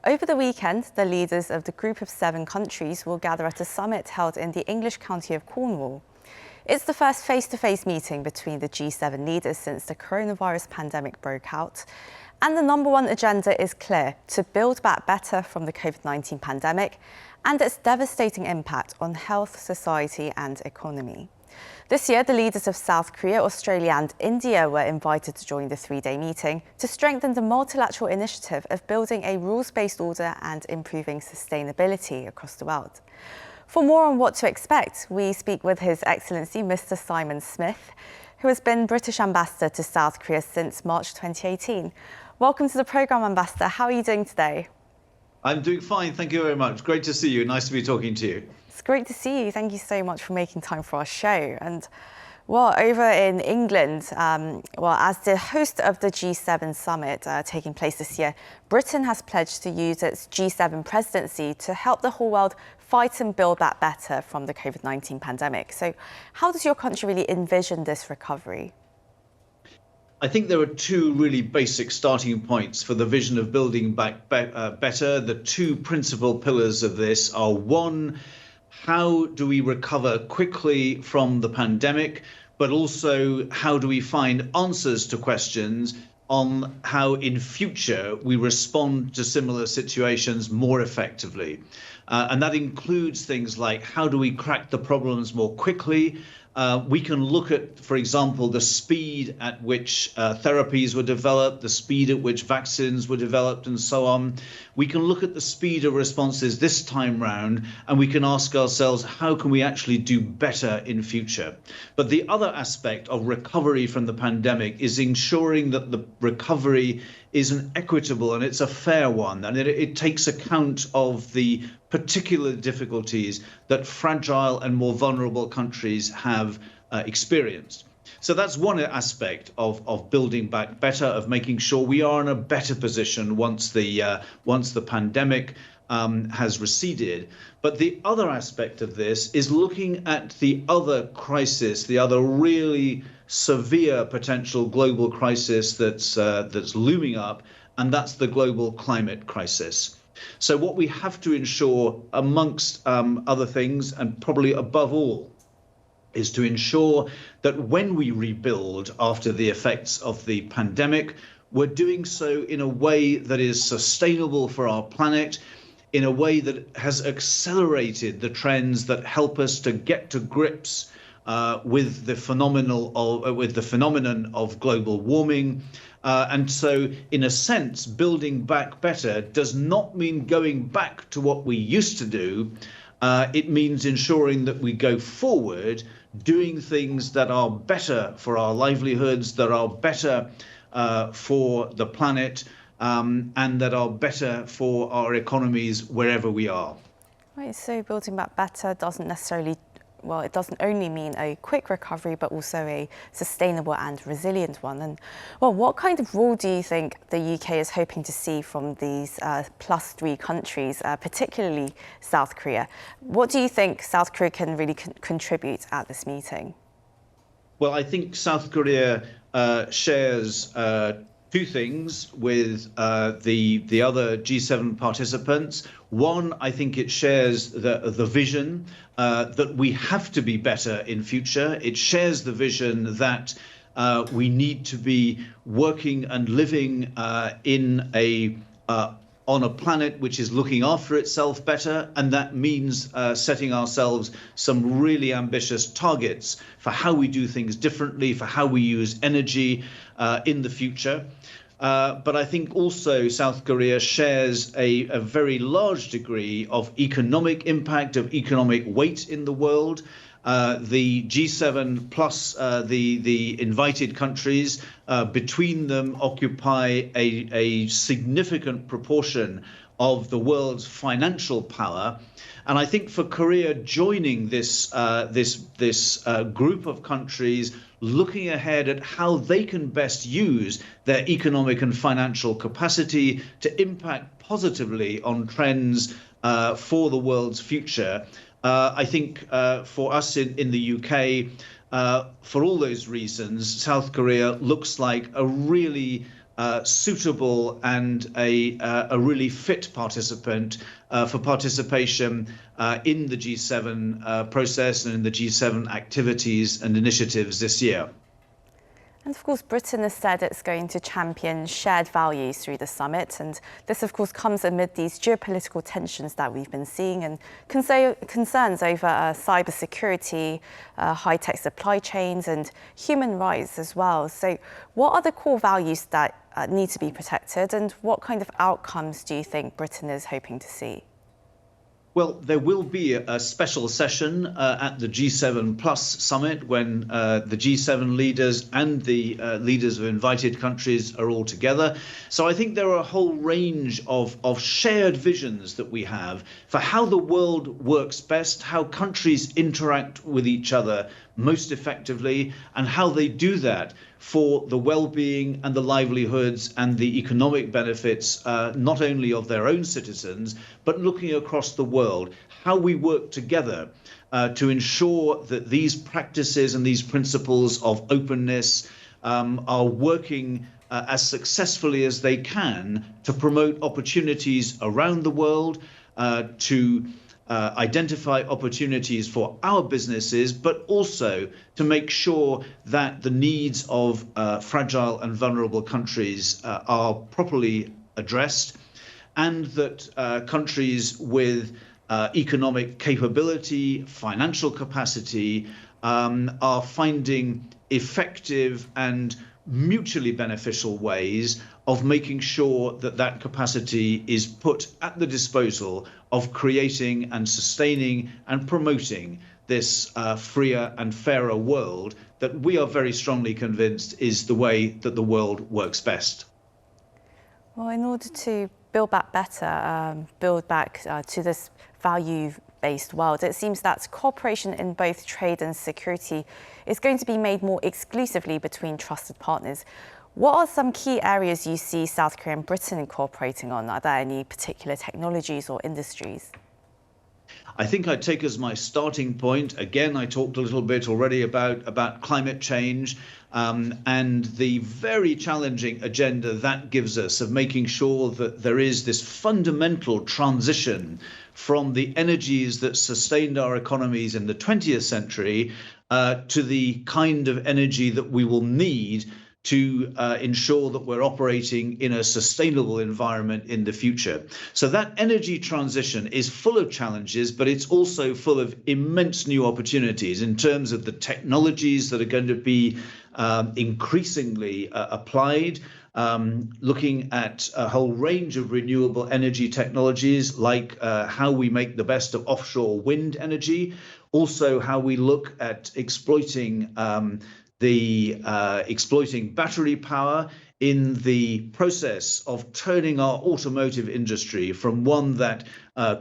Over the weekend, the leaders of the group of 7 countries will gather at a summit held in the English county of Cornwall. It's the first face-to-face meeting between the G7 leaders since the coronavirus pandemic broke out. And the number one agenda is clear: to build back better from the COVID-19 pandemic and its devastating impact on health, society and economy. This year, the leaders of South Korea, Australia and India were invited to join the 3-day meeting to strengthen the multilateral initiative of building a rules-based order and improving sustainability across the world. For more on what to expect, we speak with His Excellency Mr. Simon Smith, who has been British Ambassador to South Korea since March 2018. Welcome to the programme, Ambassador. How are you doing today? I'm doing fine, thank you very much. Great to see you. Nice to be talking to you. It's great to see you. Thank you so much for making time for our show. And well, over in England, as the host of the G7 summit taking place this year, Britain has pledged to use its G7 presidency to help the whole world fight and build back better from the COVID-19 pandemic. So how does your country really envision this recovery? I think there are 2 really basic starting points for the vision of building back better. The 2 principal pillars of this are: 1, how do we recover quickly from the pandemic, but also how do we find answers to questions on how in future we respond to similar situations more effectively. And that includes things like, how do we crack the problems more quickly? We can look at, for example, the speed at which therapies were developed, the speed at which vaccines were developed, and so on. We can look at the speed of responses this time round, and we can ask ourselves, how can we actually do better in future? But the other aspect of recovery from the pandemic is ensuring that the recovery is an equitable and it's a fair one, and it takes account of the particular difficulties that fragile and more vulnerable countries have experienced. So that's one aspect of building back better, of making sure we are in a better position once the pandemic has receded. But the other aspect of this is looking at the other crisis, the other really severe potential global crisis that's looming up, and that's the global climate crisis. So what we have to ensure, amongst other things, and probably above all, is to ensure that when we rebuild after the effects of the pandemic, we're doing so in a way that is sustainable for our planet, in a way that has accelerated the trends that help us to get to grips with the phenomenon of global warming. And so, in a sense, building back better does not mean going back to what we used to do. It means ensuring that we go forward, doing things that are better for our livelihoods, that are better for the planet, and that are better for our economies wherever we are. Right, so building back better doesn't necessarily, well, it doesn't only mean a quick recovery, but also a sustainable and resilient one. And well, what kind of role do you think the UK is hoping to see from these +3 countries, particularly South Korea? What do you think South Korea can really contribute at this meeting? Well, I think South Korea shares 2 things with the other G7 participants. 1, I think it shares the vision that we have to be better in future. It shares the vision that we need to be working and living on a planet which is looking after itself better, and that means setting ourselves some really ambitious targets for how we do things differently, for how we use energy in the future. But I think also South Korea shares a very large degree of economic impact, of economic weight in the world. The G7 plus the invited countries, between them occupy a significant proportion of the world's financial power. And I think for Korea, joining this group of countries, looking ahead at how they can best use their economic and financial capacity to impact positively on trends for the world's future. I think for us in the UK, for all those reasons, South Korea looks like a really suitable and a really fit participant for participation in the G7 process and in the G7 activities and initiatives this year. And of course, Britain has said it's going to champion shared values through the summit. And this, of course, comes amid these geopolitical tensions that we've been seeing and concerns over cybersecurity, high-tech supply chains and human rights as well. So what are the core values that need to be protected, and what kind of outcomes do you think Britain is hoping to see? Well, there will be a special session at the G7 Plus summit when the G7 leaders and the leaders of invited countries are all together. So I think there are a whole range of shared visions that we have for how the world works best, how countries interact with each other most effectively, and how they do that for the well-being and the livelihoods and the economic benefits, not only of their own citizens, but looking across the world, how we work together to ensure that these practices and these principles of openness are working as successfully as they can to promote opportunities around the world, to identify opportunities for our businesses, but also to make sure that the needs of fragile and vulnerable countries are properly addressed, and that countries with economic capability, financial capacity, are finding effective and mutually beneficial ways of making sure that that capacity is put at the disposal of creating and sustaining and promoting this freer and fairer world that we are very strongly convinced is the way that the world works best. Well, in order to build back better, build back to this value-based world, it seems that cooperation in both trade and security is going to be made more exclusively between trusted partners. What are some key areas you see South Korea and Britain cooperating on? Are there any particular technologies or industries? I think I'd take as my starting point, again, I talked a little bit already about climate change and the very challenging agenda that gives us of making sure that there is this fundamental transition from the energies that sustained our economies in the 20th century to the kind of energy that we will need to ensure that we're operating in a sustainable environment in the future. So that energy transition is full of challenges, but it's also full of immense new opportunities in terms of the technologies that are going to be increasingly applied, looking at a whole range of renewable energy technologies, like how we make the best of offshore wind energy, also how we look at exploiting exploiting battery power in the process of turning our automotive industry from one that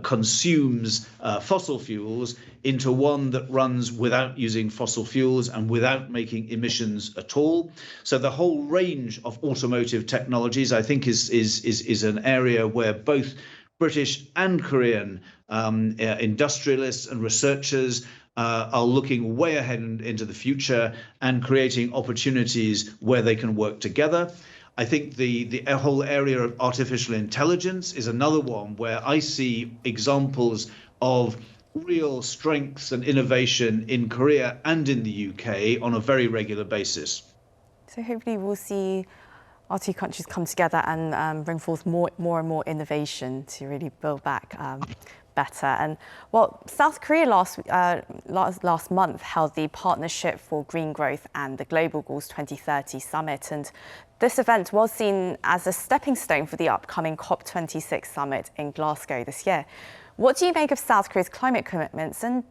consumes fossil fuels into one that runs without using fossil fuels and without making emissions at all. So the whole range of automotive technologies, I think, is an area where both British and Korean industrialists and researchers are looking way ahead into the future and creating opportunities where they can work together. I think the whole area of artificial intelligence is another one where I see examples of real strengths and innovation in Korea and in the UK on a very regular basis. So hopefully we'll see our two countries come together and bring forth more and more innovation to really build back better. And well, South Korea last month held the Partnership for Green Growth and the Global Goals 2030 Summit. And this event was seen as a stepping stone for the upcoming COP26 summit in Glasgow this year. What do you make of South Korea's climate commitments, and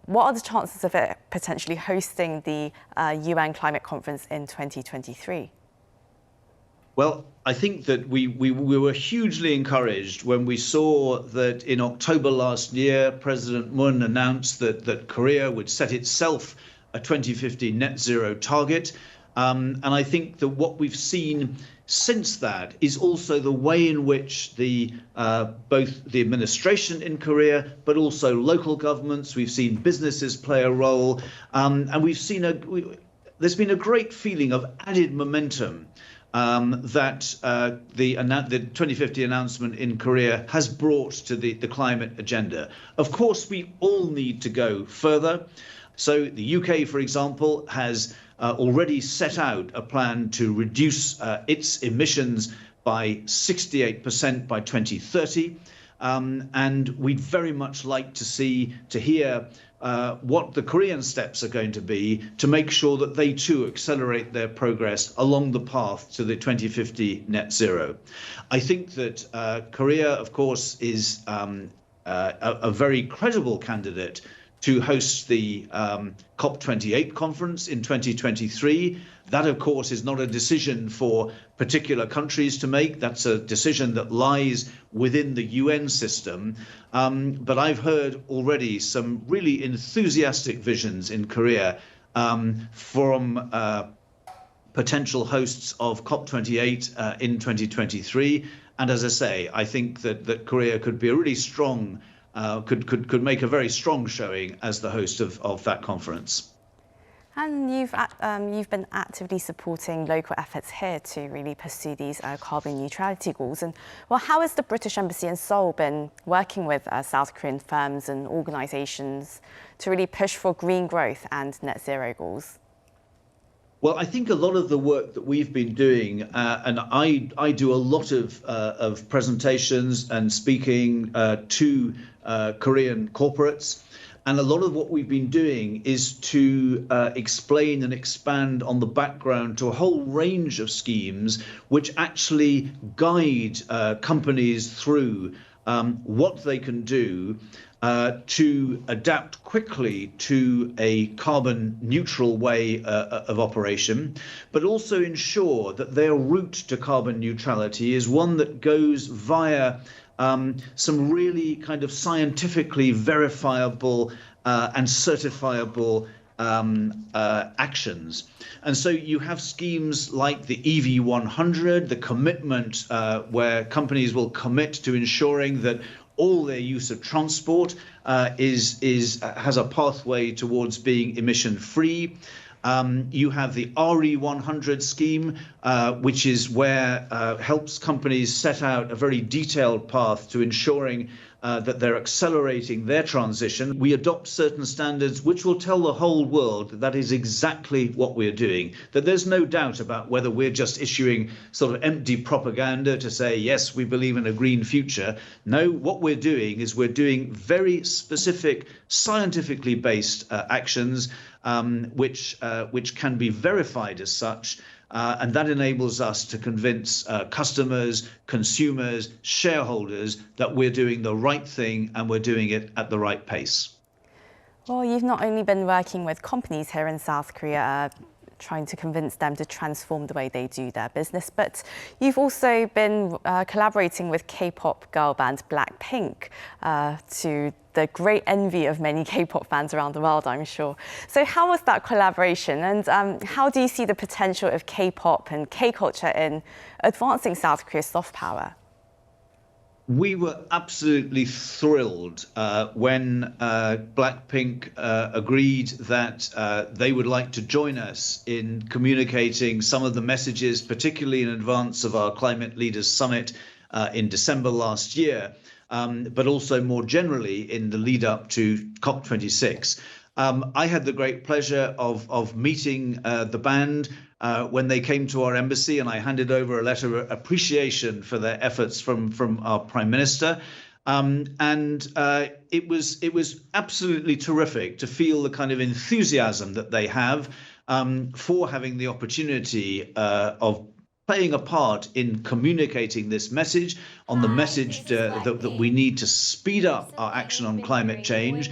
what are the chances of it potentially hosting the UN climate conference in 2023? Well, I think that we were hugely encouraged when we saw that in October last year, President Moon announced that Korea would set itself a 2050 net zero target. And I think that what we've seen since that is also the way in which both the administration in Korea, but also local governments, we've seen businesses play a role, and we've seen there's been a great feeling of added momentum that the 2050 announcement in Korea has brought to the climate agenda. Of course, we all need to go further. So the UK, for example, has already set out a plan to reduce its emissions by 68% by 2030. And we'd very much like to hear what the Korean steps are going to be to make sure that they too accelerate their progress along the path to the 2050 net zero. I think that Korea, of course, is a very credible candidate to host the COP28 conference in 2023. That, of course, is not a decision for particular countries to make. That's a decision that lies within the UN system. But I've heard already some really enthusiastic visions in Korea from potential hosts of COP28 in 2023. And as I say, I think that Korea could be a really strong, could make a very strong showing as the host of that conference. And you've been actively supporting local efforts here to really pursue these carbon neutrality goals. And well, how has the British Embassy in Seoul been working with South Korean firms and organisations to really push for green growth and net zero goals? Well, I think a lot of the work that we've been doing, and I do a lot of presentations and speaking to Korean corporates. And a lot of what we've been doing is to explain and expand on the background to a whole range of schemes which actually guide companies through what they can do to adapt quickly to a carbon neutral way of operation, but also ensure that their route to carbon neutrality is one that goes via some really kind of scientifically verifiable and certifiable actions. And so you have schemes like the EV100, the commitment where companies will commit to ensuring that all their use of transport has a pathway towards being emission free. You have the RE100 scheme, which is where helps companies set out a very detailed path to ensuring that they're accelerating their transition. We adopt certain standards which will tell the whole world that is exactly what we're doing, that there's no doubt about whether we're just issuing sort of empty propaganda to say, yes, we believe in a green future. No, what we're doing is we're doing very specific, scientifically based actions which can be verified as such. And that enables us to convince customers, consumers, shareholders that we're doing the right thing and we're doing it at the right pace. Well, you've not only been working with companies here in South Korea, trying to convince them to transform the way they do their business, but you've also been collaborating with K-pop girl band Blackpink to the great envy of many K-pop fans around the world, I'm sure. So how was that collaboration, and how do you see the potential of K-pop and K-culture in advancing South Korea's soft power? We were absolutely thrilled when Blackpink agreed that they would like to join us in communicating some of the messages, particularly in advance of our Climate Leaders Summit in December last year, but also more generally in the lead up to COP26. I had the great pleasure of meeting the band when they came to our embassy, and I handed over a letter of appreciation for their efforts from our Prime Minister. It was absolutely terrific to feel the kind of enthusiasm that they have for having the opportunity of playing a part in communicating this message, on the message that we need to speed up our action on climate change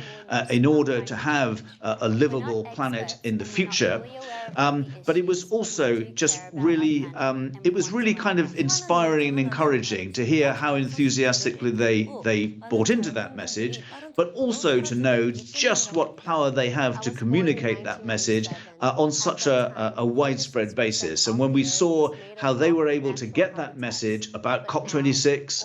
in order to have a livable planet in the future. But it was also just really, it was really kind of inspiring and encouraging to hear how enthusiastically they bought into that message, but also to know just what power they have to communicate that message on such a widespread basis. And when we saw how they were able to get that message about COP26, politics,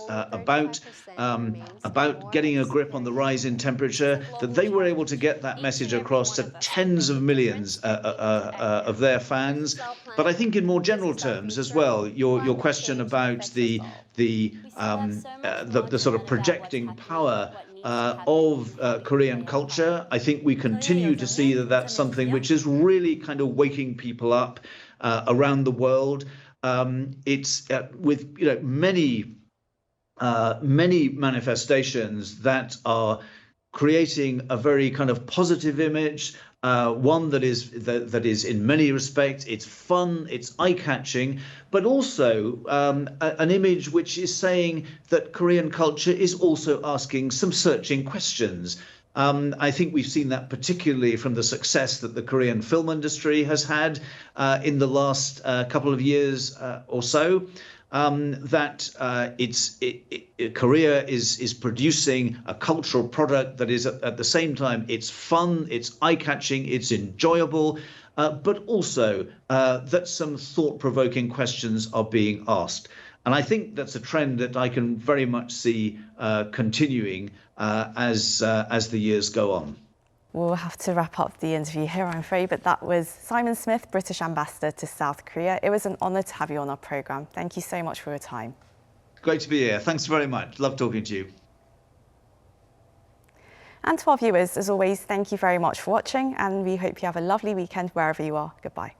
about getting a grip on the rise in temperature, that they were able to get that message across to tens of millions of their fans. But I think in more general terms as well, your question about the sort of projecting power of Korean culture, I think we continue to see that that's something which is really kind of waking people up around the world. It's with many manifestations that are creating a very kind of positive image, one that is in many respects, it's fun, it's eye-catching, but also an image which is saying that Korean culture is also asking some searching questions. I think we've seen that particularly from the success that the Korean film industry has had in the last couple of years or so. Korea is producing a cultural product that is at the same time it's fun, it's eye-catching, it's enjoyable, but also that some thought-provoking questions are being asked. And I think that's a trend that I can very much see continuing as the years go on. We'll have to wrap up the interview here, I'm afraid, but that was Simon Smith, British Ambassador to South Korea. It was an honour to have you on our programme. Thank you so much for your time. Great to be here. Thanks very much. Love talking to you. And to our viewers, as always, thank you very much for watching, and we hope you have a lovely weekend wherever you are. Goodbye.